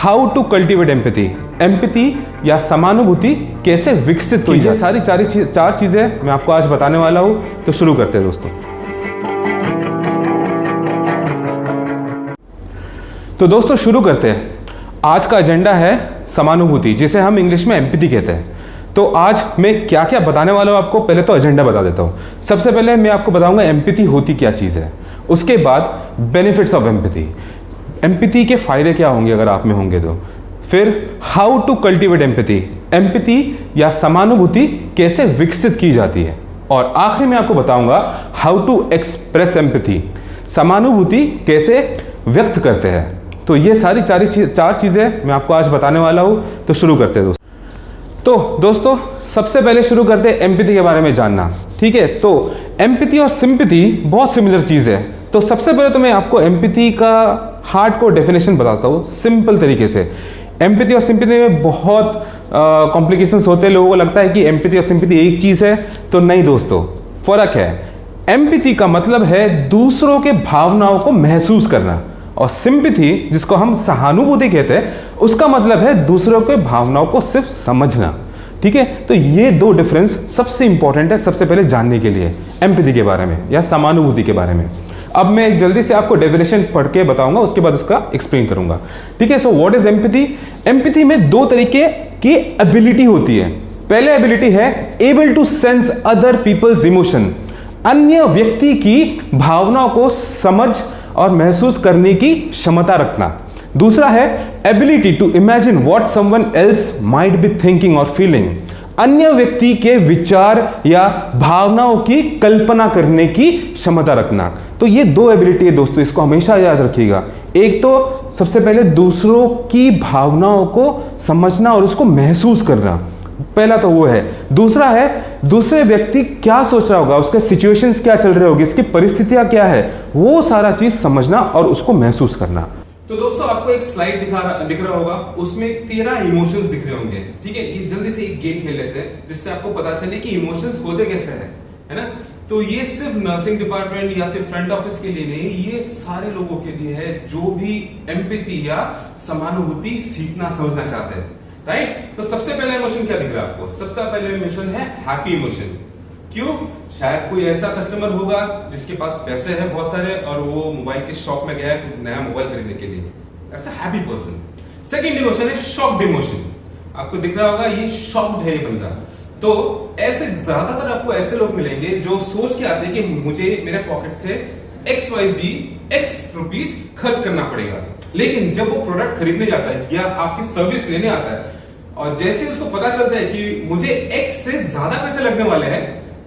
How to cultivate empathy, empathy या समानुभूति कैसे विकसित की जाए। सारी चार चीजें मैं आपको आज बताने वाला हूं। तो शुरू करते हैं दोस्तों। तो दोस्तों शुरू करते हैं। आज का एजेंडा है समानुभूति, जिसे हम इंग्लिश में एम्पैथी कहते हैं। तो आज मैं क्या क्या बताने वाला हूं आपको, पहले तो एजेंडा बता देता हूं। सबसे पहले मैं आपको बताऊंगा एम्पैथी होती क्या चीज है, उसके बाद बेनिफिट्स ऑफ एम्पैथी, एम्पैथी के फायदे क्या होंगे अगर आप में होंगे तो, फिर how to cultivate empathy, empathy या समानुभूति कैसे विकसित की जाती है, और आखिर में आपको बताऊंगा हाउ टू एक्सप्रेस एम्पैथी, समानुभूति कैसे व्यक्त करते हैं। तो ये सारी चार चीजें मैं आपको आज बताने वाला हूं। तो शुरू करते हैं दोस्तों। तो दोस्तों सबसे पहले शुरू करते हैं एम्पैथी के बारे में जानना। ठीक है, तो एम्पैथी और सिंपैथी बहुत सिमिलर चीज है। तो सबसे पहले तो मैं आपको एम्पैथी का हार्डकोर डेफिनेशन बताता हूँ सिंपल तरीके से। एम्पैथी और सिंपैथी में बहुत कॉम्प्लिकेशंस होते हैं। लोगों को लगता है कि एम्पैथी और सिंपैथी एक चीज है, तो नहीं दोस्तों, फर्क है। एम्पैथी का मतलब है दूसरों के भावनाओं को महसूस करना, और सिंपैथी जिसको हम सहानुभूति कहते हैं, उसका मतलब है दूसरों के भावनाओं को सिर्फ समझना। ठीक है, तो ये दो डिफरेंस सबसे इंपॉर्टेंट है सबसे पहले जानने के लिए एम्पैथी के बारे में या समानुभूति के बारे में। अब मैं जल्दी से आपको डेफिनेशन पढ़ के बताऊंगा, उसके बाद उसका एक्सप्लेन करूंगा। ठीक है, so what is empathy. Empathy में दो तरीके की एबिलिटी होती है। पहले एबिलिटी है able to sense other people's emotion, अन्य व्यक्ति की भावनाओं को समझ और महसूस करने की क्षमता रखना। दूसरा है ability to imagine what someone else might be thinking और फीलिंग, अन्य व्यक्ति के विचार या भावनाओं की कल्पना करने की क्षमता रखना। तो ये दो एबिलिटी है दोस्तों, इसको हमेशा याद रखिएगा। एक तो सबसे पहले दूसरों की भावनाओं को समझना और उसको महसूस करना, पहला तो वो है। दूसरा है दूसरे व्यक्ति क्या सोच रहा होगा, उसके सिचुएशंस क्या चल रहे होगी, इसकी परिस्थितियां क्या है, वो सारा चीज समझना और उसको महसूस करना। तो दोस्तों आपको एक स्लाइड दिख रहा होगा, उसमें 13 इमोशंस दिख रहे होंगे। ठीक है, ये जल्दी से एक गेम खेल लेते हैं जिससे आपको पता चले कि इमोशंस होते कैसे हैं, है ना। तो ये सिर्फ नर्सिंग डिपार्टमेंट या सिर्फ फ्रंट ऑफिस के लिए नहीं, ये सारे लोगों के लिए है जो भी एम्पैथी या समानुभूति सीखना समझना चाहते हैं, राइट। तो सबसे पहला इमोशन क्या दिख रहा है आपको? सबसे पहला इमोशन है हैप्पी इमोशन। क्यों? शायद कोई ऐसा कस्टमर होगा जिसके पास पैसे हैं बहुत सारे और वो मोबाइल के शॉप में गया है नया मोबाइल खरीदने के लिए, that's a happy person. Second emotion है शॉक्ड इमोशन। आपको दिख रहा होगा ये शॉक्ड है ये बंदा। तो ऐसे ज्यादातर आपको ऐसे लोग मिलेंगे जो सोच के आते हैं कि मुझे मेरे पॉकेट से XYZ रुपीस खर्च करना पड़ेगा, लेकिन जब वो प्रोडक्ट खरीदने जाता है या आपकी सर्विस लेने आता है और जैसे उसको पता चलता है कि मुझे X से ज्यादा पैसे लगने वाले हैं,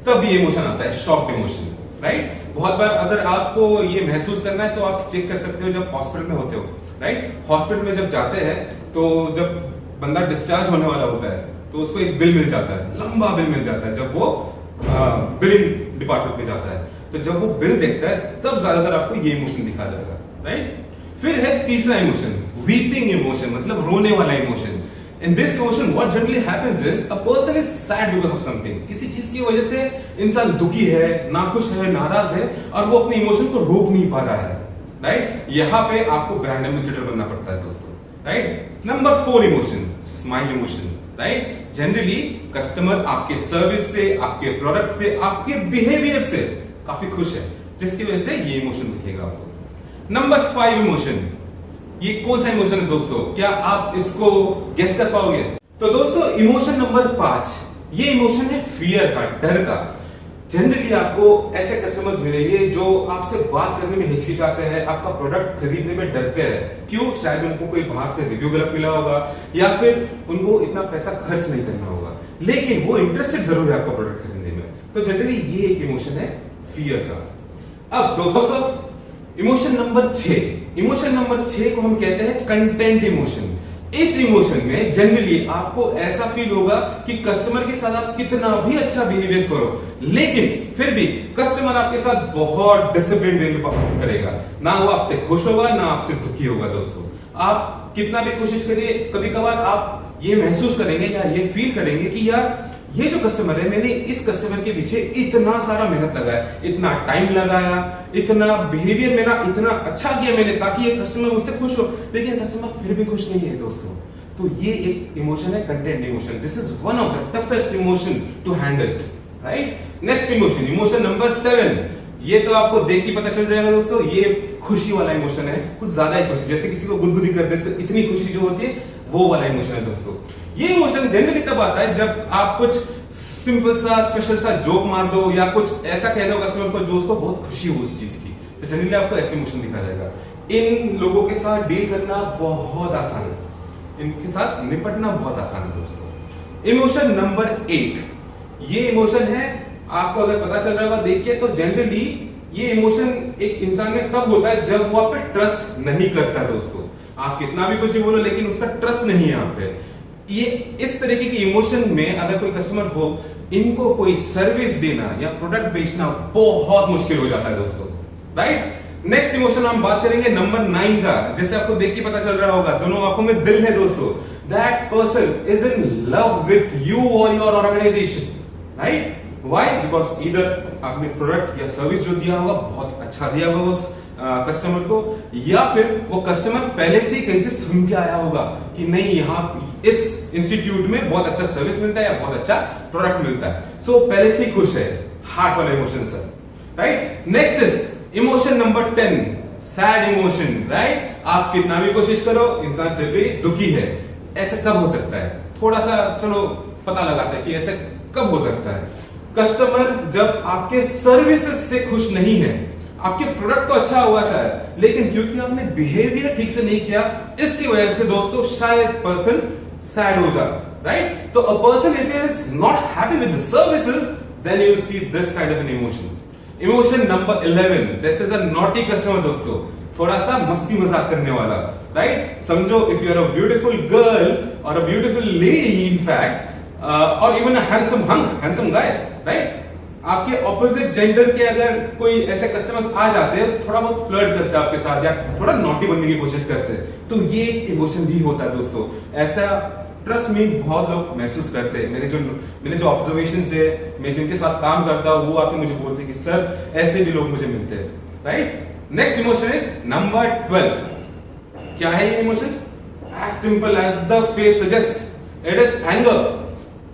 तब ये इमोशन आता है शॉक्ड इमोशन, राइट। बहुत बार अगर आपको ये महसूस करना है तो आप चेक कर सकते हो जब हॉस्पिटल में होते हो, राइट। हॉस्पिटल में जब जाते हैं तो जब बंदा डिस्चार्ज होने वाला होता है तो उसको एक बिल मिल जाता है, लंबा बिल मिल जाता है। जब वो बिलिंग डिपार्टमेंट में जाता है तो जब वो बिल देखता है तब ज्यादातर आपको ये इमोशन दिखा जाएगा, राइट। फिर है तीसरा इमोशन वीपिंग इमोशन, मतलब रोने वाला emotion. In this emotion, what generally happens is a person is sad because of something. किसी चीज की वजह से इंसान दुखी है, नाखुश है, नाराज है और वो अपने इमोशन को रोक नहीं पा रहा है, राइट। यहाँ पे आपको ब्रांड एम्बेसडर बनना पड़ता है दोस्तों, right. Number 4 emotion smile emotion, right. Generally customer आपके सर्विस से, आपके प्रोडक्ट से, आपके बिहेवियर से काफी खुश है, जिसकी वजह से ये इमोशन दिखेगा आपको। नंबर 5 इमोशन, ये कौन सा इमोशन है दोस्तों? क्या आप इसको गेस कर पाओगे? तो दोस्तों इमोशन नंबर 5, ये इमोशन है फियर का, डर का। जनरली आपको ऐसे कस्टमर्स मिलेंगे जो आपसे बात करने में हिचकिचाते हैं, आपका प्रोडक्ट खरीदने में डरते हैं। क्यों? शायद उनको कोई बाहर से रिव्यू गलत मिला होगा या फिर उनको इतना पैसा खर्च नहीं करना होगा, लेकिन वो इंटरेस्टेड जरूर है आपका प्रोडक्ट खरीदने में। तो जनरली ये एक इमोशन है फियर का। अब दोस्तों इमोशन नंबर 6, इमोशन नंबर 6 को हम कहते हैं कंटेंट इमोशन। इस इमोशन में जनरली आपको ऐसा फील होगा कि कस्टमर के साथ आप कितना भी अच्छा बिहेवियर करो, लेकिन फिर भी कस्टमर आपके साथ बहुत डिसिप्लिन वे में करेगा। ना वो आपसे खुश होगा ना आपसे दुखी होगा। दोस्तों आप कितना भी कोशिश करिए, कभी कभार आप ये महसूस करेंगे या ये फील करेंगे कि यार ये जो कस्टमर है, मैंने इस कस्टमर के पीछे इतना सारा मेहनत लगाया, इतना टाइम लगाया, इतना बिहेवियर मेरा इतना अच्छा किया मैंने ताकि ये कस्टमर मुझसे खुश हो, लेकिन कस्टमर फिर भी खुश नहीं है दोस्तों। तो ये एक इमोशन है, content emotion. This is one of the toughest emotion to handle, right. Next emotion, emotion number 7, ये तो आपको देख के पता चल जाएगा दोस्तों, ये खुशी वाला इमोशन है, कुछ ज्यादा ही खुशी, जैसे किसी को गुदगुदी कर दे तो इतनी खुशी जो होती है वो वाला इमोशन है दोस्तों। ये इमोशन जनरली तब आता है जब आप कुछ सिंपल सा स्पेशल सा जोक मार दो या कुछ ऐसा कह दो कस्टमर को जो उसको बहुत खुशी हो उस चीज की, तो जनरली आपको ऐसे इमोशन दिखा जाएगा। इन लोगों के साथ डील करना बहुत आसान है, इनके साथ निपटना बहुत आसान है दोस्तों। इमोशन नंबर 8, ये इमोशन है, आपको अगर पता चल रहा होगा देख के, तो जनरली ये इमोशन एक इंसान में कब होता है जब वो आप पे ट्रस्ट नहीं करता दोस्तों। आप कितना भी कुछ भी बोलो लेकिन उसका ट्रस्ट नहीं है आप पे। ये इस तरीके की इमोशन में अगर कोई कस्टमर हो, इनको कोई सर्विस देना या प्रोडक्ट बेचना बहुत मुश्किल हो जाता है दोस्तों, राइट। नेक्स्ट इमोशन हम बात करेंगे नंबर 9 का, जैसे आपको देख के पता चल रहा होगा दोनों आंखों में दिल है दोस्तों। That person is in love with you और your organisation, right. Why? Because either आपने प्रोडक्ट या सर्विस जो दिया होगा बहुत अच्छा दिया होगा उस कस्टमर को, या फिर वो कस्टमर पहले से कहीं से सुन के आया होगा कि नहीं यहाँ इस इंस्टीट्यूट में बहुत अच्छा सर्विस मिलता है या बहुत अच्छा प्रोडक्ट मिलता है, सो पहले से खुश है, हार्ट वाला emotion sir, right. Next is emotion number 10, sad emotion, right. आप कितना भी कोशिश करो इंसान फिर भी दुखी है। ऐसा कब हो सकता है, थोड़ा सा चलो पता लगाते हैं कि ऐसा कब हो सकता है। कस्टमर जब आपके सर्विसेज से खुश नहीं है, आपके प्रोडक्ट तो अच्छा हुआ शायद, लेकिन क्योंकि आपने बिहेवियर ठीक से नहीं किया, इसकी वजह से दोस्तों शायद पर्सन सैड हो जाए, राइट। तो a person if he is not happy with the services, then you will see this kind of an emotion. Emotion number 11, this is a naughty customer दोस्तों, थोड़ा सा मस्ती मजाक करने वाला, राइट। समझो if you are a beautiful girl और a beautiful lady in fact, और इवन हैंडसम गाय, राइट। आपके ऑपोजिट जेंडर के अगर कोई ऐसे कस्टमर्स आ जाते हैं, थोड़ा बहुत फ्लर्ट करते हैं आपके साथ या थोड़ा नॉटी बनने की कोशिश करते हैं, तो ये इमोशन भी होता है दोस्तों। ऐसा ट्रस्ट में बहुत लोग महसूस करते हैं। मेरे जो ऑब्जर्वेशन है, मैं जिनके साथ काम करता हूँ वो आके मुझे बोलते हैं कि सर ऐसे भी लोग मुझे मिलते हैं, right. Next emotion is number 12, क्या है ये emotion? As simple as the face suggest, it is anger.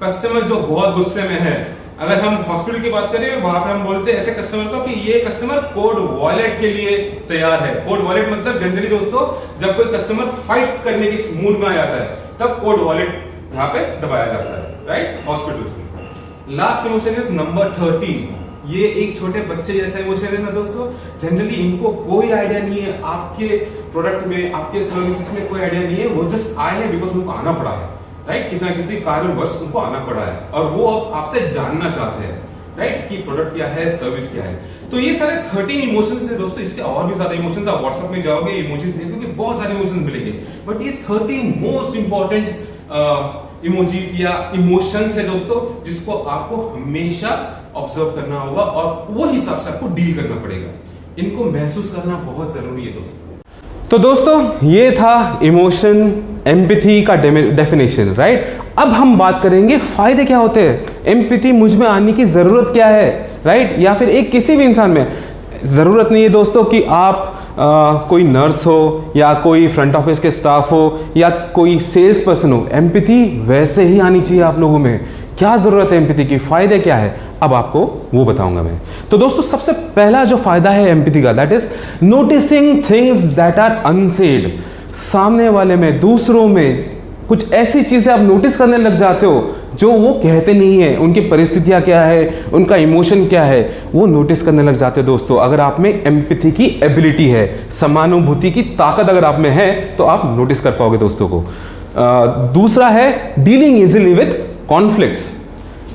Customer जो बहुत गुस्से में है, अगर हम हॉस्पिटल की बात करें वहां पे हम बोलते हैं ऐसे कस्टमर को कि ये कस्टमर कोड वॉलेट के लिए तैयार है। कोड वॉलेट मतलब जनरली दोस्तों जब कोई कस्टमर फाइट करने की मूड में आ जाता है तब कोड वॉलेट यहाँ पे दबाया जाता है, राइट, हॉस्पिटल्स में। लास्ट इमोशन इज नंबर 13, ये एक छोटे बच्चे जैसा इमोशन है ना दोस्तों। जनरली इनको कोई आइडिया नहीं है आपके प्रोडक्ट में, आपके सर्विसेज में कोई आइडिया नहीं है, वो जस्ट आए हैं बिकॉज उनको आना पड़ा है, राइट। किसी ना किसी कारणवश उनको आना पड़ा है और वो अब आपसे जानना चाहते हैं, राइट, कि प्रोडक्ट क्या है, सर्विस क्या है। तो ये सारे 13 इमोशंस है दोस्तों। इससे और भी ज्यादा इमोशंस आप व्हाट्सएप में जाओगे, इमोजीज देखोगे, बहुत सारे इमोशंस मिलेंगे, बट ये 13 मोस्ट इंपॉर्टेंट इमोजीज या इमोशंस है दोस्तों, जिसको आपको हमेशा ऑब्जर्व करना होगा और वो हिसाब से आपको डील करना पड़ेगा। इनको महसूस करना बहुत जरूरी है दोस्तों। तो दोस्तों ये था इमोशन एम्पैथी का डेफिनेशन, राइट। अब हम बात करेंगे फायदे क्या होते हैं, एम्पैथी मुझ में आने की जरूरत क्या है, राइट। या फिर एक किसी भी इंसान में जरूरत नहीं है दोस्तों कि आप कोई नर्स हो या कोई फ्रंट ऑफिस के स्टाफ हो या कोई सेल्स पर्सन हो, एम्पैथी वैसे ही आनी चाहिए आप लोगों में। क्या जरूरत है एम्पैथी की, फायदे क्या है, अब आपको वो बताऊंगा मैं। तो दोस्तों सबसे पहला जो फायदा है एम्पैथी का, that is noticing things that are unsaid. सामने वाले में, दूसरों में कुछ ऐसी चीजें आप नोटिस करने लग जाते हो जो वो कहते नहीं है, उनकी परिस्थितियां क्या है, उनका इमोशन क्या है, वो नोटिस करने लग जाते हो दोस्तों। अगर आप में एम्पैथी की एबिलिटी है, समानुभूति की ताकत अगर आप में है, तो आप नोटिस कर पाओगे दोस्तों को। दूसरा है डीलिंग इजीली विद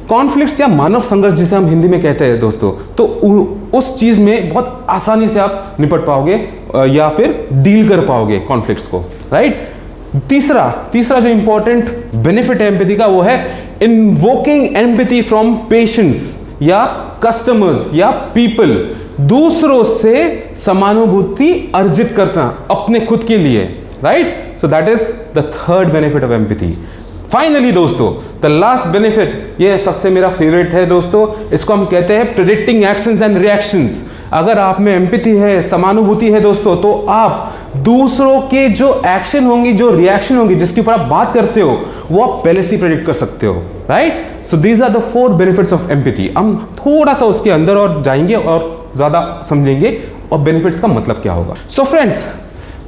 कॉन्फ्लिक्ट्स या मानव संघर्ष जिसे हम हिंदी में कहते हैं दोस्तों, तो उस चीज में बहुत आसानी से आप निपट पाओगे या फिर डील कर पाओगे कॉन्फ्लिक्ट्स को, राइट। तीसरा जो इंपॉर्टेंट बेनिफिट है एम्पैथी का, वो है इन्वोकिंग एम्पैथी फ्रॉम पेशेंट्स या कस्टमर्स या पीपल। दूसरों से समानुभूति अर्जित करना अपने खुद के लिए, right. So that is the third benefit of empathy. Finally दोस्तों द लास्ट बेनिफिट, ये सबसे मेरा फेवरेट है दोस्तों, इसको हम कहते हैं प्रेडिक्टिंग एक्शंस एंड रिएक्शंस। अगर आप में एम्पैथी है, समानुभूति है दोस्तों, तो आप दूसरों के जो एक्शन होंगी, जो रिएक्शन होंगी, जिसके ऊपर आप बात करते हो, वो आप पहले से प्रेडिक्ट कर सकते हो, right. So these are the 4 benefits of empathy. हम थोड़ा सा उसके अंदर और जाएंगे और ज्यादा समझेंगे और बेनिफिट्स का मतलब क्या होगा। सो फ्रेंड्स,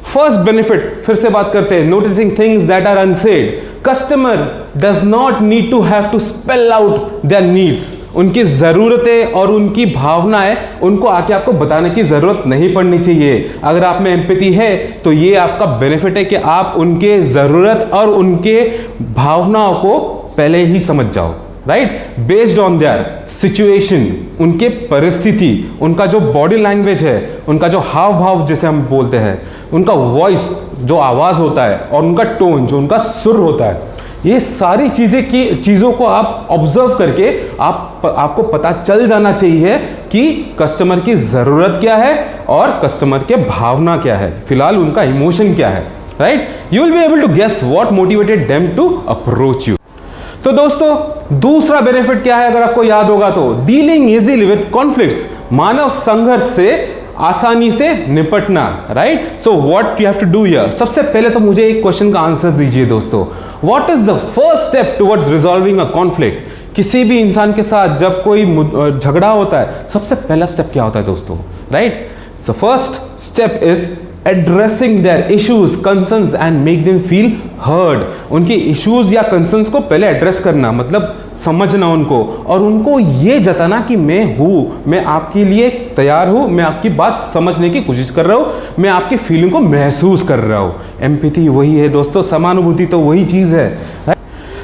फर्स्ट बेनिफिट फिर से बात करते हैं, noticing things that are unsaid. Customer does not need to have to spell out their needs. उनकी जरूरतें और उनकी भावनाएं उनको आके आपको बताने की जरूरत नहीं पड़नी चाहिए। अगर आप में एम्पैथी है तो ये आपका बेनिफिट है कि आप उनके जरूरत और उनके भावनाओं को पहले ही समझ जाओ, right, based on their situation, उनके परिस्थिति, उनका जो बॉडी लैंग्वेज है, उनका जो हाव भाव जिसे हम बोलते हैं, उनका वॉइस जो आवाज होता है और उनका टोन जो उनका सुर होता है, ये सारी चीजों को आप ऑब्जर्व करके आपको पता चल जाना चाहिए कि कस्टमर की जरूरत क्या है और कस्टमर के भावना क्या है, फिलहाल उनका इमोशन क्या है, right. You will be able to guess what motivated them to approach you. तो दोस्तों दूसरा बेनिफिट क्या है, अगर आपको याद होगा तो डीलिंग इजीली विद कॉन्फ्लिक्ट्स, मानव संघर्ष से आसानी से निपटना, right. So what you have to do here, सबसे पहले तो मुझे एक क्वेश्चन का आंसर दीजिए दोस्तों, what is the first step towards resolving a conflict. किसी भी इंसान के साथ जब कोई झगड़ा होता है, सबसे पहला स्टेप क्या होता है दोस्तों, right. So first step is addressing their issues, concerns and make them feel heard. उनके इश्यूज या कंसर्न्स को पहले एड्रेस करना, मतलब समझना उनको और उनको ये जताना कि मैं हूं, मैं आपके लिए तैयार हूं, मैं आपकी बात समझने की कोशिश कर रहा हूं, मैं आपकी फीलिंग को महसूस कर रहा हूं। एम्पैथी वही है दोस्तों, समानुभूति तो वही चीज है।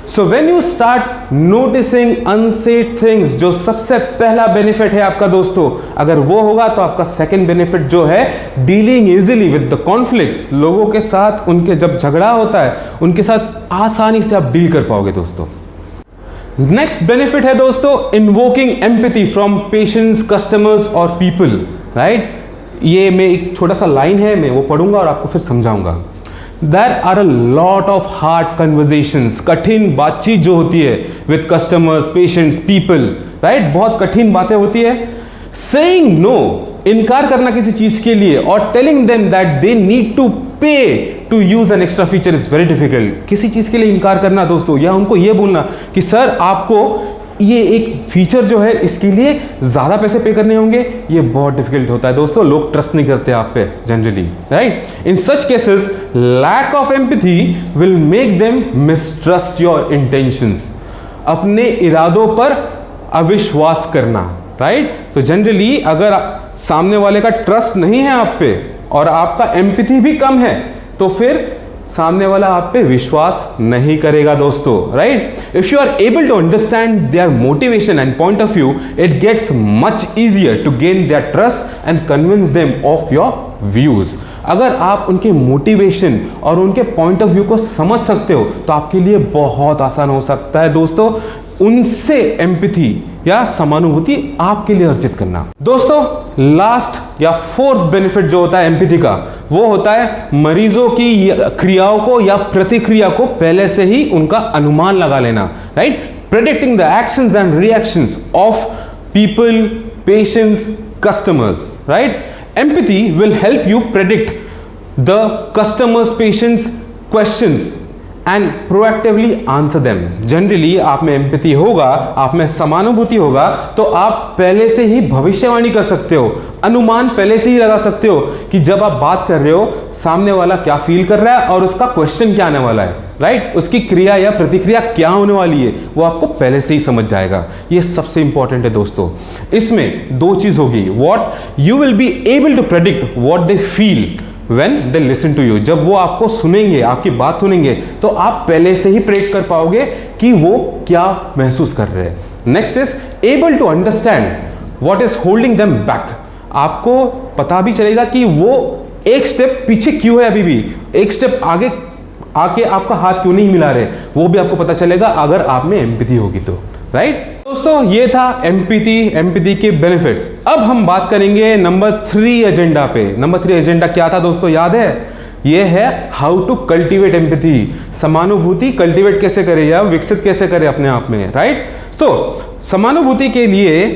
So when you start noticing unsaid things, जो सबसे पहला बेनिफिट है आपका दोस्तों, अगर वो होगा तो आपका सेकंड बेनिफिट जो है dealing easily with the conflicts, लोगों के साथ उनके जब झगड़ा होता है उनके साथ आसानी से आप डील कर पाओगे दोस्तों। नेक्स्ट बेनिफिट है दोस्तों invoking empathy from patients, customers और पीपल, राइट। ये मैं एक छोटा सा लाइन है, मैं वो पढ़ूंगा और आपको फिर समझाऊंगा। There are a lot of hard conversations, कठिन बातचीत जो होती है with customers, patients, people, right? बहुत कठिन बातें होती है। Saying no, इनकार करना किसी चीज के लिए, और telling them that they need to pay to use an extra feature is very difficult। किसी चीज के लिए इनकार करना दोस्तों, या उनको ये बोलना कि सर आपको ये एक फीचर जो है इसके लिए ज्यादा पैसे पे करने होंगे, ये बहुत डिफिकल्ट होता है दोस्तों। लोग ट्रस्ट नहीं करते आप पे generally, right. In such cases lack of empathy will make them mistrust your intentions, अपने इरादों पर अविश्वास करना, राइट। तो जनरली अगर सामने वाले का ट्रस्ट नहीं है आप पे और आपका एम्पैथी भी कम है, तो फिर सामने वाला आप पे विश्वास नहीं करेगा दोस्तों, right. If you are able to understand their motivation and point of view, it gets much easier to gain their trust and convince them of your views. अगर आप उनके मोटिवेशन और उनके पॉइंट ऑफ व्यू को समझ सकते हो तो आपके लिए बहुत आसान हो सकता है दोस्तों उनसे एम्पैथी या समानुभूति आपके लिए अर्जित करना। दोस्तों लास्ट या फोर्थ बेनिफिट जो होता है एम्पैथी का, वो होता है मरीजों की क्रियाओं को या प्रतिक्रिया को पहले से ही उनका अनुमान लगा लेना, right. Predicting the actions and reactions of people, patients, customers, right. Empathy will help you predict the customers, patients questions and proactively answer them. Generally आप में एम्पैथी होगा, आप में समानुभूति होगा, तो आप पहले से ही भविष्यवाणी कर सकते हो, अनुमान पहले से ही लगा सकते हो कि जब आप बात कर रहे हो सामने वाला क्या फील कर रहा है और उसका क्वेश्चन क्या आने वाला है, राइट। उसकी क्रिया या प्रतिक्रिया क्या होने वाली है वो आपको पहले से ही समझ जाएगा। ये सबसे इंपॉर्टेंट है दोस्तों। इसमें दो चीज होगी, what you will be able to predict what they feel when they listen to you। जब वो आपको सुनेंगे, आपकी बात सुनेंगे, तो आप पहले से ही प्रेडिक्ट कर पाओगे कि वो क्या महसूस कर रहे हैं। Next is able to understand what is holding them back. आपको पता भी चलेगा कि वो एक स्टेप पीछे क्यों है, अभी भी एक स्टेप आगे आके आपका हाथ क्यों नहीं मिला रहे, वो भी आपको पता चलेगा अगर आप में एम्पैथी होगी तो, राइट। दोस्तों ये था एम्पैथी के बेनिफिट्स। अब हम बात करेंगे नंबर 3 एजेंडा पे। नंबर 3 एजेंडा क्या था दोस्तों, याद है? ये है हाउ टू कल्टीवेट एम्पैथी, समानुभूति कल्टीवेट कैसे करें या विकसित कैसे करें अपने आप में, राइट। तो समानुभूति के लिए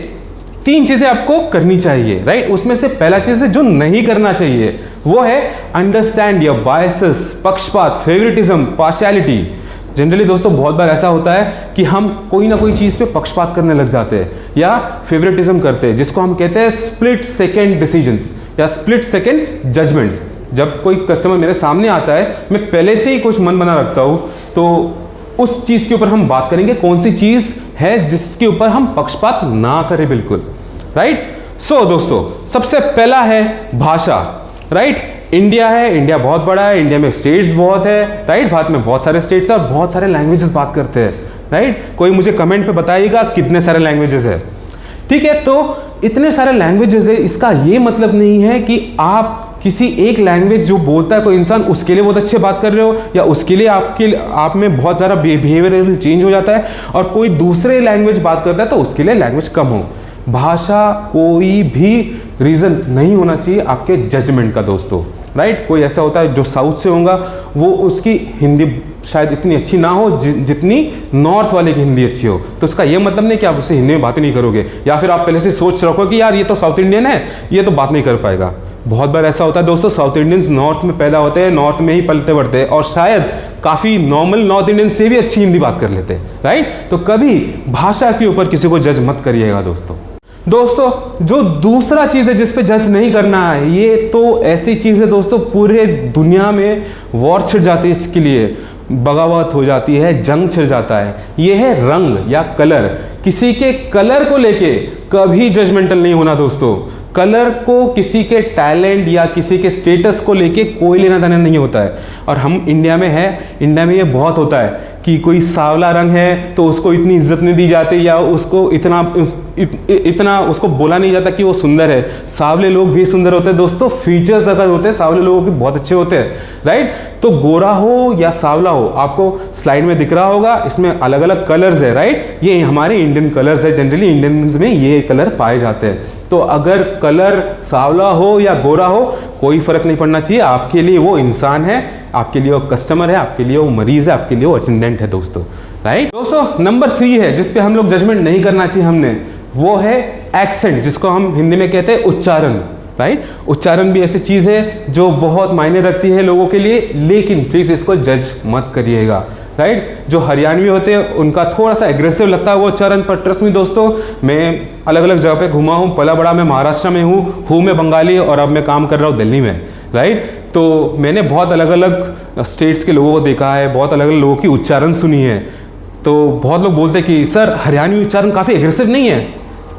3 चीजें आपको करनी चाहिए, राइट। उसमें से पहला चीज है जो नहीं करना चाहिए, वो है अंडरस्टैंड योर बायसेस, पक्षपात, फेवरेटिज्म, पार्शियलिटी। जनरली दोस्तों बहुत बार ऐसा होता है कि हम कोई ना कोई चीज़ पे पक्षपात करने लग जाते हैं या फेवरेटिज्म करते हैं, जिसको हम कहते हैं स्प्लिट सेकंड डिसीजंस या स्प्लिट सेकंड जजमेंट्स। जब कोई कस्टमर मेरे सामने आता है, मैं पहले से ही कुछ मन बना रखता हूँ, तो उस चीज़ के ऊपर हम बात करेंगे कौन सी चीज़ है जिसके ऊपर हम पक्षपात ना करें, बिल्कुल, राइट। सो दोस्तों सबसे पहला है भाषा, राइट। इंडिया है, इंडिया बहुत बड़ा है, इंडिया में स्टेट्स बहुत है, राइट। भारत में बहुत सारे स्टेट्स और बहुत सारे लैंग्वेजेस बात करते हैं, राइट। कोई मुझे कमेंट पे बताइएगा कितने सारे लैंग्वेजेस है, ठीक है। तो इतने सारे लैंग्वेजेस है, इसका ये मतलब नहीं है कि आप किसी एक लैंग्वेज जो बोलता है कोई इंसान उसके लिए बहुत अच्छे बात कर रहे हो या उसके लिए आप में बहुत ज़्यादा बिहेवियरल चेंज हो जाता है, और कोई दूसरे लैंग्वेज बात करता है तो उसके लिए लैंग्वेज कम हो। भाषा कोई भी रीज़न नहीं होना चाहिए आपके जजमेंट का दोस्तों, राइट। कोई ऐसा होता है जो साउथ से होगा, वो उसकी हिंदी शायद इतनी अच्छी ना हो जितनी नॉर्थ वाले की हिंदी अच्छी हो, तो उसका ये मतलब नहीं कि आप उससे हिंदी में बात नहीं करोगे, या फिर आप पहले से सोच रखो कि यार ये तो साउथ इंडियन है, ये तो बात नहीं कर पाएगा। बहुत बार ऐसा होता है दोस्तों, साउथ इंडियंस नॉर्थ में पैदा होते हैं, नॉर्थ में ही पलते बढ़ते हैं और शायद काफ़ी नॉर्मल नॉर्थ इंडियन से भी अच्छी हिंदी बात कर लेते हैं, राइट। तो कभी भाषा के ऊपर किसी को जज मत करिएगा दोस्तों। जो दूसरा चीज़ है जिस पे जज नहीं करना है, ये तो ऐसी चीज़ है दोस्तों, पूरे दुनिया में वॉर छिड़ जाती है, इसके लिए बगावत हो जाती है, जंग छिड़ जाता है। ये है रंग या कलर। किसी के कलर को लेके कभी जजमेंटल नहीं होना दोस्तों। कलर को किसी के टैलेंट या किसी के स्टेटस को लेके कोई लेना देना नहीं होता है। और हम इंडिया में है, इंडिया में ये बहुत होता है कि कोई सांवला रंग है तो उसको इतनी इज्जत नहीं दी जाती या उसको इतना उसको बोला नहीं जाता कि वो सुंदर है। सांवले लोग भी सुंदर होते हैं दोस्तों, फीचर्स अगर होते हैं सांवले लोगों के बहुत अच्छे होते हैं, राइट। तो गोरा हो या सांवला हो, आपको स्लाइड में दिख रहा होगा, इसमें अलग अलग कलर्स है, राइट। ये हमारे इंडियन कलर्स है, जनरली इंडियंस में ये कलर पाए जाते हैं। तो अगर कलर सांवला हो या गोरा हो, कोई फर्क नहीं पड़ना चाहिए, आपके लिए वो इंसान है, आपके लिए वो कस्टमर है, आपके लिए वो मरीज है, आपके लिए वो अटेंडेंट है दोस्तों, राइट। दोस्तों नंबर 3 है जिस पे हम लोग जजमेंट नहीं करना चाहिए हमने, वो है एक्सेंट, जिसको हम हिंदी में कहते हैं उच्चारण, राइट। उच्चारण भी ऐसी चीज़ है जो बहुत मायने रखती है लोगों के लिए, लेकिन प्लीज़ इसको जज मत करिएगा, राइट। जो हरियाणवी होते हैं उनका थोड़ा सा एग्रेसिव लगता है वो उच्चारण, पर ट्रस्ट में दोस्तों, मैं अलग अलग जगह पे घुमा हूँ, पला बड़ा मैं महाराष्ट्र में हूँ मैं बंगाली और अब मैं काम कर रहा हूँ दिल्ली में, राइट। तो मैंने बहुत अलग अलग स्टेट्स के लोगों को देखा है, बहुत अलग अलग लोगों की उच्चारण सुनी है। तो बहुत लोग बोलते हैं कि सर हरियाणवी उच्चारण काफ़ी एग्रेसिव नहीं है,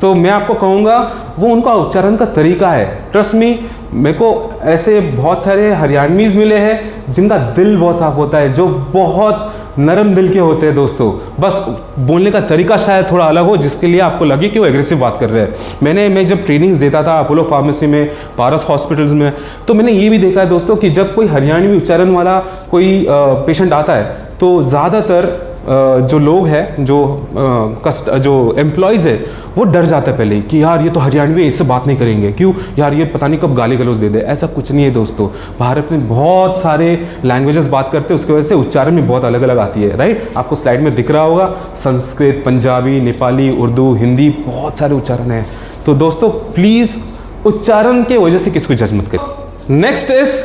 तो मैं आपको कहूँगा वो उनका उच्चारण का तरीका है। ट्रस्ट मी, मेरे को ऐसे बहुत सारे हरियाणवीज मिले हैं जिनका दिल बहुत साफ होता है, जो बहुत नरम दिल के होते हैं दोस्तों, बस बोलने का तरीका शायद थोड़ा अलग हो जिसके लिए आपको लगे कि वो एग्रेसिव बात कर रहे हैं। मैं जब ट्रेनिंग्स देता था अपोलो फार्मेसी में, पारस हॉस्पिटल्स में, तो मैंने ये भी देखा है दोस्तों कि जब कोई हरियाणवी उच्चारण वाला कोई पेशेंट आता है तो ज़्यादातर जो लोग हैं, जो एम्प्लॉयज़ है, वो डर जाता है पहले ही कि यार ये तो हरियाणवी है, इससे बात नहीं करेंगे, क्यों यार ये पता नहीं कब गाली गलौज दे दे। ऐसा कुछ नहीं है दोस्तों, भारत में बहुत सारे लैंग्वेजेस बात करते हैं, उसकी वजह से उच्चारण भी बहुत अलग अलग आती है, राइट। आपको स्लाइड में दिख रहा होगा, संस्कृत, पंजाबी, नेपाली, उर्दू, हिंदी, बहुत सारे उच्चारण हैं। तो दोस्तों प्लीज़ उच्चारण के वजह से किसको जज मत करें। नेक्स्ट इज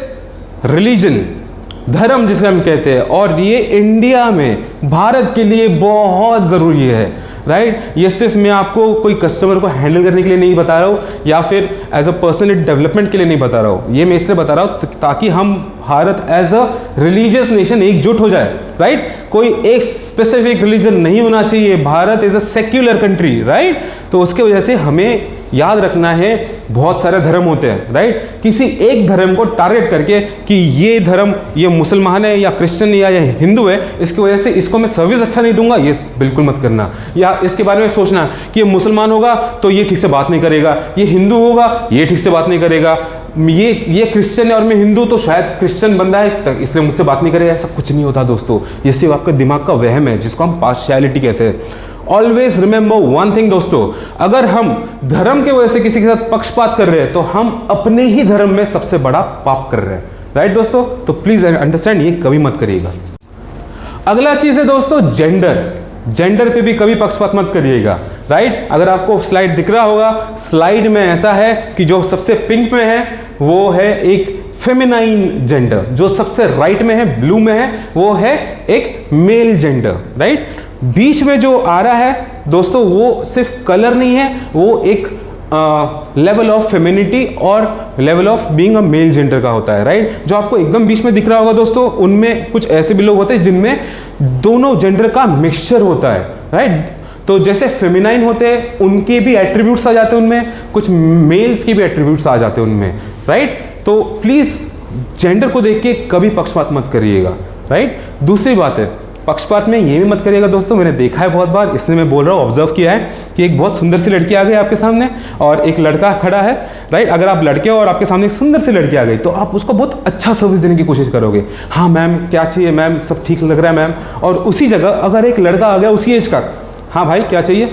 रिलीजन, धर्म जिसे हम कहते हैं, और ये इंडिया में भारत के लिए बहुत ज़रूरी है, राइट। ये सिर्फ मैं आपको कोई कस्टमर को हैंडल करने के लिए नहीं बता रहा हूँ या फिर एज अ पर्सनल डेवलपमेंट के लिए नहीं बता रहा हूँ, ये मैं इसलिए बता रहा हूँ ताकि हम Bharat as a religious nation एकजुट हो जाए, राइट। कोई एक स्पेसिफिक रिलीजन नहीं होना चाहिए, Bharat is a secular country, right. तो उसके वजह से हमें याद रखना है बहुत सारे धर्म होते हैं, राइट। किसी एक धर्म को टारगेट करके कि ये धर्म, ये मुसलमान है या क्रिश्चियन या हिंदू है, इसकी वजह से इसको मैं सर्विस अच्छा नहीं दूंगा, ये बिल्कुल मत करना। या इसके बारे में सोचना कि ये मुसलमान होगा तो ये ठीक से बात नहीं करेगा, ये हिंदू होगा ये ठीक से बात नहीं करेगा, ये क्रिश्चियन है और मैं हिंदू तो शायद क्रिश्चियन बंदा है इसलिए मुझसे बात नहीं करेगा। ऐसा कुछ नहीं होता दोस्तों, ये सिर्फ आपके दिमाग का वहम है जिसको हम पार्शियलिटी कहते हैं। ऑलवेज रिमेंबर वन थिंग दोस्तों, अगर हम धर्म के वजह से किसी के साथ पक्षपात कर रहे हैं तो हम अपने ही धर्म में सबसे बड़ा पाप कर रहे हैं, राइट दोस्तों, तो प्लीज अंडरस्टैंड, ये कभी मत करिएगा। अगला चीज है दोस्तों जेंडर पे भी कभी पक्षपात मत करिएगा, राइट। अगर आपको स्लाइड दिख रहा होगा, स्लाइड में ऐसा है कि जो सबसे पिंक में है वो है एक फेमिनाइन जेंडर, जो सबसे राइट में है ब्लू में है वो है एक मेल जेंडर, राइट। बीच में जो आ रहा है दोस्तों वो सिर्फ कलर नहीं है, वो एक लेवल ऑफ फेमिनिटी और level of being a male gender का होता है, राइट। जो आपको एकदम बीच में दिख रहा होगा दोस्तों, उनमें कुछ ऐसे भी लोग होते हैं जिनमें दोनों जेंडर का मिक्सचर होता है, राइट। तो जैसे फेमिनाइन होते हैं उनके भी एट्रीब्यूट्स आ जाते हैं उनमें, कुछ मेल्स के भी एट्रीब्यूट्स आ जाते हैं उनमें, राइट। तो प्लीज जेंडर को देख के कभी पक्षपात मत करिएगा, राइट। दूसरी बात है, पक्षपात में ये भी मत करिएगा दोस्तों, मैंने देखा है बहुत बार, इसलिए मैं बोल रहा हूँ, ऑब्जर्व किया है कि एक बहुत सुंदर सी लड़की आ गई आपके सामने और एक लड़का खड़ा है, राइट। अगर आप लड़के हो और आपके सामने एक सुंदर सी लड़की आ गई तो आप उसको बहुत अच्छा सर्विस देने की कोशिश करोगे, हाँ मैम क्या चाहिए मैम, सब ठीक लग रहा है मैम। और उसी जगह अगर एक लड़का आ गया उसी एज का, हाँ भाई क्या चाहिए,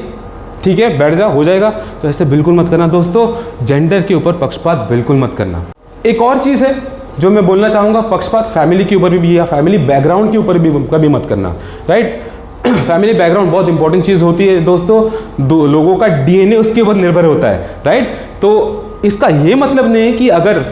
ठीक है बैठ जा, हो जाएगा, तो ऐसे बिल्कुल मत करना दोस्तों। जेंडर के ऊपर पक्षपात बिल्कुल मत करना। एक और चीज़ है जो मैं बोलना चाहूँगा, पक्षपात फैमिली के ऊपर भी या फैमिली बैकग्राउंड के ऊपर भी कभी मत करना, राइट। फैमिली बैकग्राउंड बहुत इंपॉर्टेंट चीज़ होती है दोस्तों, दो लोगों का डीएनए उसके ऊपर निर्भर होता है, राइट। तो इसका ये मतलब नहीं है कि अगर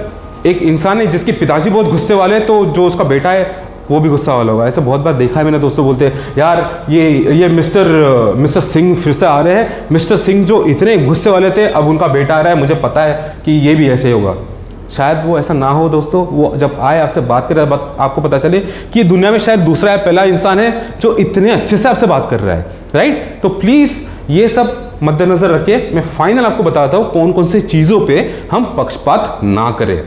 एक इंसान है जिसके पिताजी बहुत गुस्से वाले हैं तो जो उसका बेटा है वो भी गुस्सा वाला होगा। ऐसे बहुत बार देखा है मैंने, दोस्तों बोलते हैं यार ये मिस्टर सिंह फिर से आ रहे हैं, मिस्टर सिंह जो इतने गुस्से वाले थे अब उनका बेटा आ रहा है, मुझे पता है कि ये भी ऐसे होगा। शायद वो ऐसा ना हो दोस्तों, वो जब आए आपसे बात करे आपको पता चले कि दुनिया में शायद दूसरा है, पहला इंसान है जो इतने अच्छे से आपसे बात कर रहा है, राइट। तो प्लीज़ ये सब मद्देनजर रख के मैं फाइनल आपको बताता हूँ कौन कौन सी चीज़ों पे हम पक्षपात ना करें।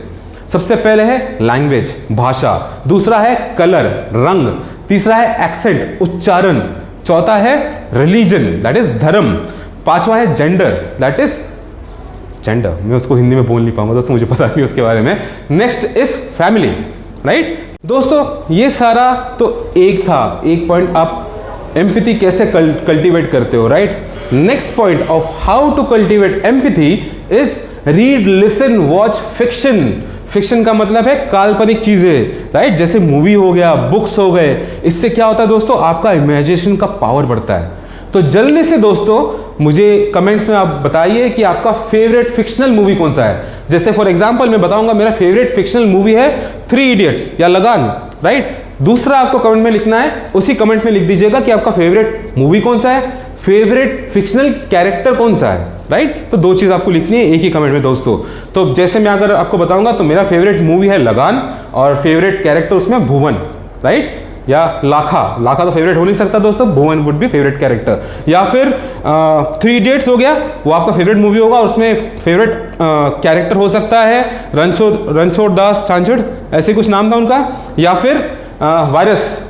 सबसे पहले है लैंग्वेज, भाषा, दूसरा है कलर, रंग, तीसरा है एक्सेंट, उच्चारण, चौथा है रिलीजन दैट इज धर्म, पांचवा है जेंडर दैट इज जेंडर, मैं उसको हिंदी में बोल नहीं पाऊंगा दोस्तों, मुझे पता नहीं उसके बारे में। Next is family, right. दोस्तों ये सारा तो एक था, एक पॉइंट आप एम्पैथी कैसे कल्टीवेट करते हो, right. Next point of how to cultivate empathy is read, listen, watch fiction. Fiction का मतलब है काल्पनिक चीजें, राइट, जैसे मूवी हो गया, बुक्स हो गए। इससे क्या होता है दोस्तों, आपका इमेजिनेशन का पावर बढ़ता है। तो जल्दी से दोस्तों मुझे कमेंट्स में आप बताइए कि आपका फेवरेट फिक्शनल मूवी कौन सा है। जैसे फॉर एग्जांपल मैं बताऊंगा मेरा फेवरेट फिक्शनल मूवी है 3 इडियट्स या लगान, राइट। दूसरा आपको कमेंट में लिखना है, उसी कमेंट में लिख दीजिएगा कि आपका फेवरेट मूवी कौन सा है, फेवरेट फिक्शनल कैरेक्टर कौन सा है, राइट। तो दो चीज आपको लिखनी है एक ही कमेंट में दोस्तों। तो जैसे मैं अगर आपको बताऊंगा तो मेरा फेवरेट मूवी है लगान और फेवरेट कैरेक्टर उसमें भुवन, राइट, या लाखा तो फेवरेट हो नहीं सकता दोस्तों, भुवन वुड बी फेवरेट कैरेक्टर। या फिर 3 इडियट्स हो गया, वो आपका फेवरेट मूवी होगा, उसमें फेवरेट कैरेक्टर हो सकता है रणछोड़ दास छांछड़, ऐसे कुछ नाम था उनका, या फिर वायरस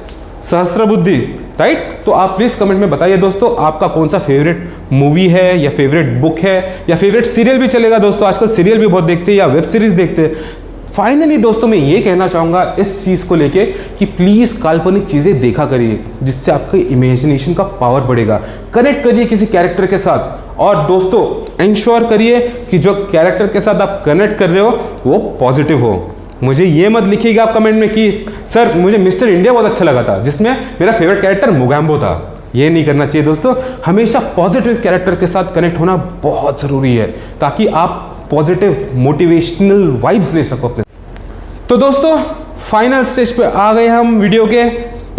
सहस्त्रबुद्धि, राइट। तो आप प्लीज कमेंट में बताइए दोस्तों आपका कौन सा फेवरेट मूवी है या फेवरेट बुक है या फेवरेट सीरियल भी चलेगा दोस्तों, आजकल सीरियल भी बहुत देखते हैं या वेब सीरीज देखते हैं। फाइनली दोस्तों मैं ये कहना चाहूँगा इस चीज़ को लेके कि प्लीज़ काल्पनिक चीज़ें देखा करिए, जिससे आपके इमेजिनेशन का पावर बढ़ेगा। कनेक्ट करिए किसी कैरेक्टर के साथ और दोस्तों इंश्योर करिए कि जो कैरेक्टर के साथ आप कनेक्ट कर रहे हो वो पॉजिटिव हो। मुझे ये मत लिखिएगा आप कमेंट में कि सर मुझे मिस्टर इंडिया बहुत अच्छा लगा था जिसमें मेरा फेवरेट कैरेक्टर मोगैम्बो था। ये नहीं करना चाहिए दोस्तों, हमेशा पॉजिटिव कैरेक्टर के साथ कनेक्ट होना बहुत ज़रूरी है ताकि आप पॉजिटिव मोटिवेशनल वाइब्स ले सको अपने। तो दोस्तों फाइनल स्टेज पे आ गए हम वीडियो के।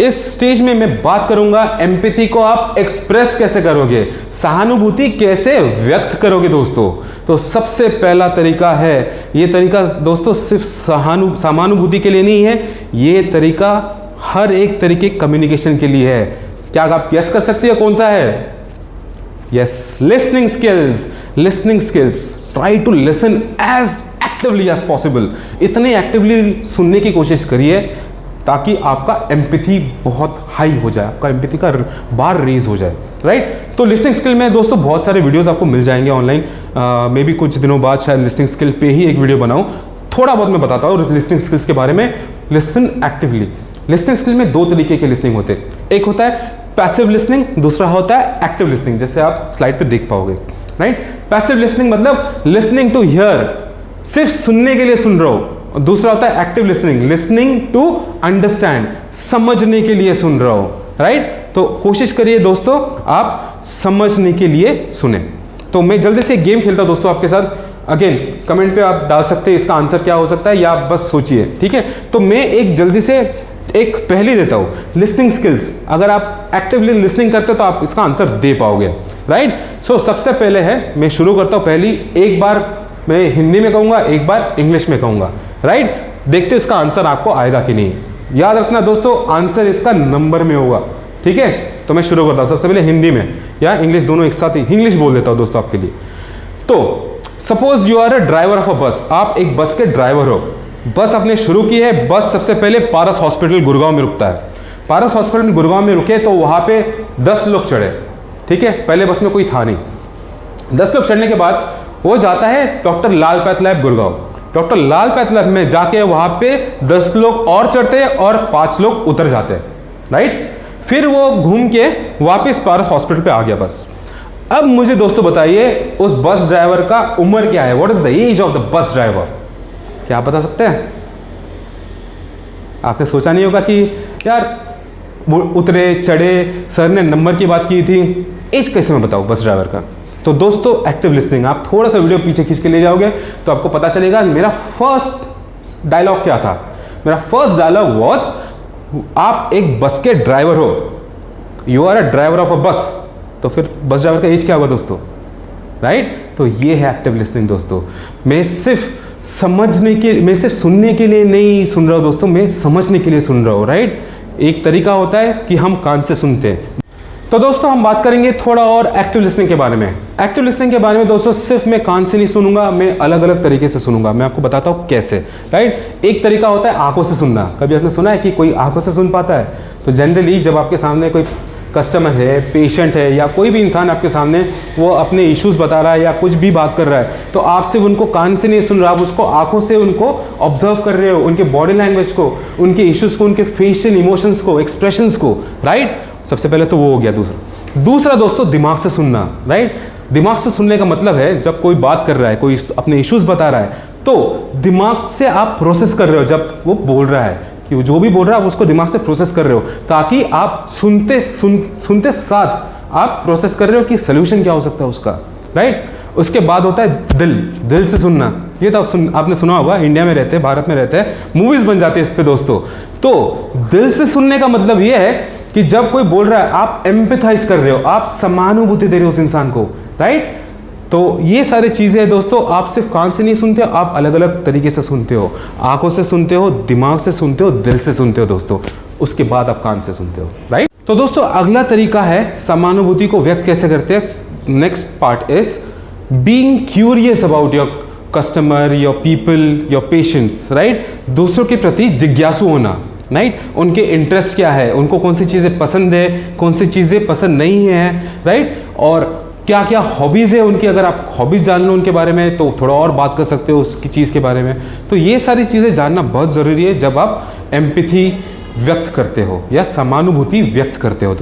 इस स्टेज में मैं बात करूंगा एम्पैथी को आप एक्सप्रेस कैसे करोगे, सहानुभूति कैसे व्यक्त करोगे दोस्तों। तो सबसे पहला तरीका है, ये तरीका दोस्तों सिर्फ समानुभूति के लिए नहीं है, ये तरीका हर एक तरीके कम्युनिकेशन के लिए है। क्या आप गेस कर सकते हो कौन सा है? Yes, listening skills. Listening skills, try to listen as actively as possible. इतने एक्टिवली सुनने की कोशिश करिए ताकि आपका एम्पैथी बहुत हाई हो जाए, आपका एम्पैथी का बार रेज हो जाए, राइट। तो लिसनिंग स्किल में दोस्तों बहुत सारे वीडियोस आपको मिल जाएंगे ऑनलाइन। मे बी कुछ दिनों बाद शायद लिसनिंग स्किल पे ही एक वीडियो बनाऊं। थोड़ा बहुत मैं बताता हूँ लिसनिंग स्किल्स के बारे में। Listen actively. लिसनिंग स्किल में दो तरीके के लिसनिंग होते हैं, एक होता है पैसिव लिसनिंग, दूसरा होता है एक्टिव लिसनिंग, जैसे आप स्लाइड पे देख पाओगे, राइट। पैसिव लिसनिंग मतलब लिसनिंग टू हियर, सिर्फ सुनने के लिए सुन रहे हो दूसरा होता है active listening, listening to understand, समझने के लिए सुन रहा हो, राइट। तो कोशिश करिए दोस्तों आप समझने के लिए सुने। तो मैं जल्दी से एक गेम खेलता हूं दोस्तों आपके साथ। अगेन कमेंट पे आप डाल सकते हैं इसका आंसर क्या हो सकता है, या आप बस सोचिए, ठीक है। तो मैं एक जल्दी से एक पहेली देता हूं, लिसनिंग स्किल्स। अगर आप एक्टिवली लिसनिंग करते हो तो आप इसका आंसर दे पाओगे, राइट। सो सबसे पहले है, मैं शुरू करता हूं पहली, एक बार मैं हिंदी में कहूंगा, एक बार इंग्लिश में कहूंगा, राइट। देखते इसका आंसर आपको आएगा कि नहीं। याद रखना दोस्तों, आंसर इसका नंबर में होगा, ठीक है। तो मैं शुरू करता हूं सबसे पहले हिंदी में या इंग्लिश, दोनों एक साथ ही इंग्लिश बोल देता हूं दोस्तों आपके लिए। तो suppose you are a driver of a bus, आप एक बस के ड्राइवर हो। बस आपने शुरू की है, बस सबसे पहले पारस हॉस्पिटल गुड़गांव में रुकता है। पारस हॉस्पिटल गुड़गांव में रुके तो वहां पे 10 लोग चढ़े, ठीक है। पहले बस में कोई था नहीं। 10 लोग चढ़ने के बाद वो जाता है डॉक्टर लाल पैथ लैब गुड़गांव। डॉक्टर लाल पैथ लैब में जाके वहां पे 10 लोग और चढ़ते हैं और 5 लोग उतर जाते हैं, राइट। फिर वो घूम के वापस पारस हॉस्पिटल पे आ गया बस। अब मुझे दोस्तों बताइए उस बस ड्राइवर का उम्र क्या है, what is the age of the bus driver? क्या आप बता सकते हैं? आपने सोचा नहीं होगा कि यार वो उतरे चढ़े, सर ने नंबर की बात की थी, एज कैसे मैं बताऊं बस ड्राइवर का? तो दोस्तों एक्टिव लिसनिंग, आप थोड़ा सा वीडियो पीछे खींच के ले जाओगे तो आपको पता चलेगा मेरा फर्स्ट डायलॉग क्या था। मेरा फर्स्ट डायलॉग वॉज, आप एक बस के ड्राइवर हो, you are a driver of a bus. तो फिर बस ड्राइवर का एज क्या होगा दोस्तों, राइट। तो ये है एक्टिव लिसनिंग दोस्तों। मैं सिर्फ सुनने के लिए नहीं सुन रहा हूं दोस्तों, मैं समझने के लिए सुन रहा हूं, राइट। एक तरीका होता है कि हम कान से सुनते हैं। तो दोस्तों हम बात करेंगे थोड़ा और एक्टिव लिसनिंग के बारे में। एक्टिव लिसनिंग के बारे में दोस्तों सिर्फ मैं कान से नहीं सुनूंगा, मैं अलग अलग तरीके से सुनूंगा। मैं आपको बताता हूं कैसे, राइट। एक तरीका होता है आंखों से सुनना। कभी आपने सुना है कि कोई आंखों से सुन पाता है? तो जनरली जब आपके सामने कोई कस्टमर है, पेशेंट है, या कोई भी इंसान आपके सामने वो अपने इश्यूज बता रहा है या कुछ भी बात कर रहा है, तो आप सिर्फ उनको कान से नहीं सुन रहे, आप उसको आंखों से उनको ऑब्जर्व कर रहे हो, उनके बॉडी लैंग्वेज को, उनके इश्यूज को, उनके फेशियल इमोशंस को, एक्सप्रेशंस को, राइट। सबसे पहले तो वो हो गया। दूसरा दोस्तों दिमाग से सुनना, राइट। दिमाग से सुनने का मतलब है जब कोई बात कर रहा है, कोई अपने इश्यूज बता रहा है, तो दिमाग से आप प्रोसेस कर रहे हो। जब वो बोल रहा है कि जो भी बोल रहा है आप उसको दिमाग से प्रोसेस कर रहे हो, ताकि आप सुनते साथ आप प्रोसेस कर रहे हो कि सोल्यूशन क्या हो सकता है उसका, राइट। उसके बाद होता है दिल से सुनना। ये तो आपने सुना होगा, इंडिया में रहते हैं, भारत में रहते हैं, मूवीज बन जाती है इस पे दोस्तों। तो दिल से सुनने का मतलब ये है कि जब कोई बोल रहा है आप एम्पैथाइज कर रहे हो, आप समानुभूति दे रहे हो उस इंसान को, राइट। तो ये सारी चीजें दोस्तों आप सिर्फ कान से नहीं सुनते हो, आप अलग अलग तरीके से सुनते हो। आंखों से सुनते हो, दिमाग से सुनते हो, दिल से सुनते हो दोस्तों। उसके बाद आप कान से सुनते हो, राइट। तो दोस्तों अगला तरीका है समानुभूति को व्यक्त कैसे करते हैं। Next part is being curious about your customer, your people, your patients, right. दूसरों के प्रति जिज्ञासु होना, राइट। उनके इंटरेस्ट क्या है, उनको कौन सी चीज़ें पसंद है, कौन सी चीज़ें पसंद नहीं है, राइट। और क्या क्या हॉबीज़ है उनकी, अगर आप हॉबीज़ जान लो उनके बारे में तो थोड़ा और बात कर सकते हो उसकी चीज़ के बारे में। तो ये सारी चीज़ें जानना बहुत ज़रूरी है जब आप एम्पैथी व्यक्त करते हो या समानुभूति व्यक्त करते हो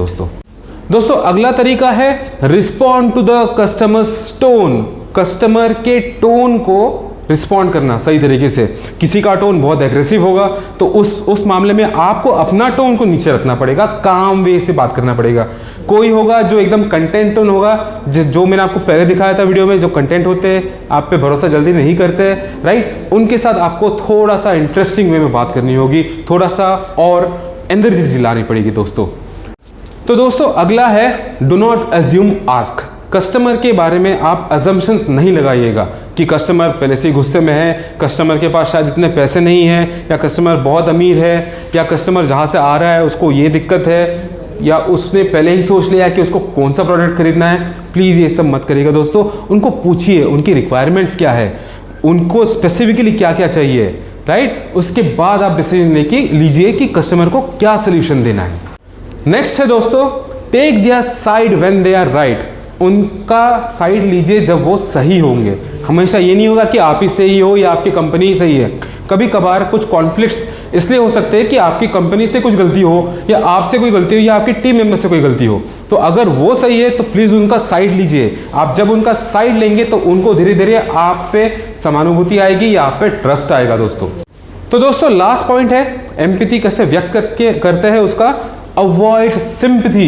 दोस्तों अगला तरीका है respond to the customers tone. Customer के टोन को रिस्पॉन्ड करना सही तरीके से। किसी का टोन बहुत एग्रेसिव होगा तो उस मामले में आपको अपना टोन को नीचे रखना पड़ेगा, काम वे से बात करना पड़ेगा। कोई होगा जो एकदम कंटेंट टोन होगा, जो मैंने आपको पहले दिखाया था वीडियो में, जो कंटेंट होते हैं आप पे भरोसा जल्दी नहीं करते, राइट। उनके साथ आपको थोड़ा सा इंटरेस्टिंग वे में बात करनी होगी, थोड़ा सा और एनर्जी लानी पड़ेगी दोस्तों। तो दोस्तों अगला है do not assume ask. Customer के बारे में आप अजम्पशंस नहीं लगाइएगा कि कस्टमर पहले से ही गुस्से में है, कस्टमर के पास शायद इतने पैसे नहीं हैं, या कस्टमर बहुत अमीर है, या कस्टमर जहाँ से आ रहा है उसको ये दिक्कत है, या उसने पहले ही सोच लिया कि उसको कौन सा प्रोडक्ट खरीदना है। प्लीज़ ये सब मत करिएगा दोस्तों। उनको पूछिए उनकी रिक्वायरमेंट्स क्या है, उनको स्पेसिफिकली क्या क्या चाहिए, राइट। उसके बाद आप डिसीजन लीजिए कि कस्टमर को क्या सोल्यूशन देना है। नेक्स्ट है दोस्तों take their side when they are right. उनका साइड लीजिए जब वो सही होंगे। हमेशा ये नहीं होगा कि आप ही सही हो या आपकी कंपनी ही सही है। कभी कभार कुछ कॉन्फ्लिक्ट्स इसलिए हो सकते हैं कि आपकी कंपनी से कुछ गलती हो, या आपसे कोई गलती हो, या आपकी टीम मेंबर से कोई गलती हो। तो अगर वो सही है तो प्लीज़ उनका साइड लीजिए। आप जब उनका साइड लेंगे तो उनको धीरे धीरे आप पे समानुभूति आएगी या आप पे ट्रस्ट आएगा दोस्तों। तो दोस्तों लास्ट पॉइंट है एम्पैथी कैसे व्यक्त करते हैं उसका, अवॉइड सिंपैथी।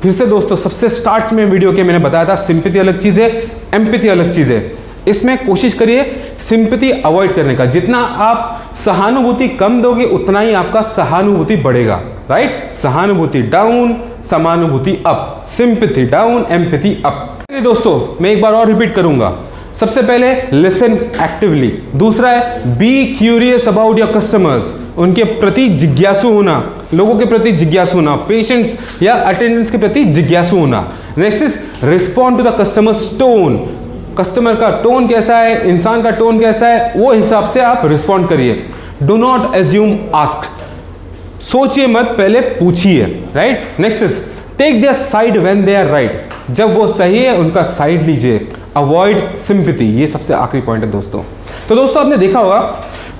फिर से दोस्तों सबसे स्टार्ट में वीडियो के मैंने बताया था सिंपैथी अलग चीज है, एम्पैथी अलग चीज है। इसमें कोशिश करिए सिंपैथी अवॉइड करने का। जितना आप सहानुभूति कम दोगे उतना ही आपका सहानुभूति बढ़ेगा, राइट। सहानुभूति डाउन, समानुभूति up, sympathy down, empathy up. दोस्तों मैं एक बार और रिपीट करूंगा। सबसे पहले लिसन एक्टिवली, दूसरा है be curious about your customers, उनके प्रति जिज्ञासु होना, लोगों के प्रति जिज्ञासु होना, पेशेंट्स या अटेंडेंट्स के प्रति जिज्ञासु होना। Next is respond to the customers tone, customer का टोन कैसा है, इंसान का टोन कैसा है, वो हिसाब से आप रिस्पॉन्ड करिए। डू नॉट एज्यूम आस्क, सोचिए मत, पहले पूछिए, right. Next is take their side when they are right, जब वो सही है उनका साइड लीजिए। अवॉइड सिंपैथी, ये सबसे आखिरी पॉइंट है दोस्तों। तो दोस्तों आपने देखा होगा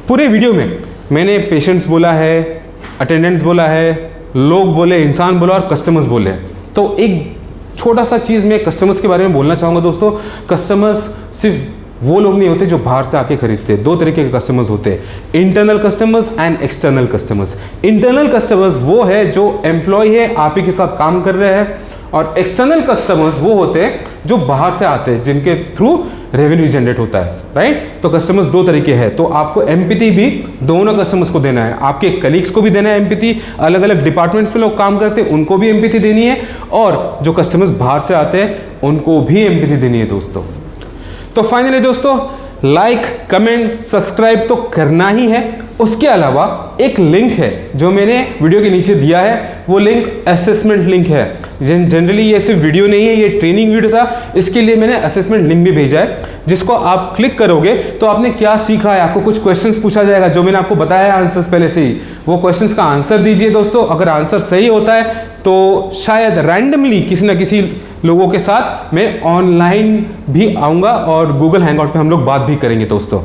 पूरे वीडियो में मैंने पेशेंट्स बोला है, अटेंडेंट्स बोला है, लोग बोले, इंसान बोला और कस्टमर्स बोले। तो एक छोटा सा चीज़ मैं कस्टमर्स के बारे में बोलना चाहूँगा दोस्तों। कस्टमर्स सिर्फ वो लोग नहीं होते जो बाहर से आके खरीदते हैं, दो तरीके के कस्टमर्स होते हैं, internal customers and external customers. Internal customers वो है जो एम्प्लॉय है, आप ही के साथ काम कर रहे हैं, और एक्सटर्नल कस्टमर्स वो होते हैं जो बाहर से आते हैं, जिनके थ्रू रेवेन्यू जनरेट होता है, राइट। तो कस्टमर्स दो तरीके हैं, तो आपको एम्पैथी भी दोनों कस्टमर्स को देना है। आपके कलीग्स को भी देना है एम्पैथी, अलग अलग डिपार्टमेंट्स में लोग काम करते हैं उनको भी एम्पैथी देनी है, और जो कस्टमर्स बाहर से आते हैं उनको भी एम्पैथी देनी है दोस्तों। तो फाइनली दोस्तों लाइक, कमेंट, सब्सक्राइब तो करना ही है। उसके अलावा एक लिंक है जो मैंने वीडियो के नीचे दिया है, वो लिंक असेसमेंट लिंक है। जनरली ये सिर्फ वीडियो नहीं है, ये ट्रेनिंग वीडियो था, इसके लिए मैंने असेसमेंट लिंक भी भेजा है, जिसको आप क्लिक करोगे तो आपने क्या सीखा है, आपको कुछ क्वेश्चंस पूछा जाएगा जो मैंने आपको बताया है आंसर्स पहले से ही, वो क्वेश्चंस का आंसर दीजिए दोस्तों। अगर आंसर सही होता है तो शायद रैंडमली किसी ना किसी लोगों के साथ मैं ऑनलाइन भी आऊँगा और गूगल हैंगआउट पे हम लोग बात भी करेंगे दोस्तों।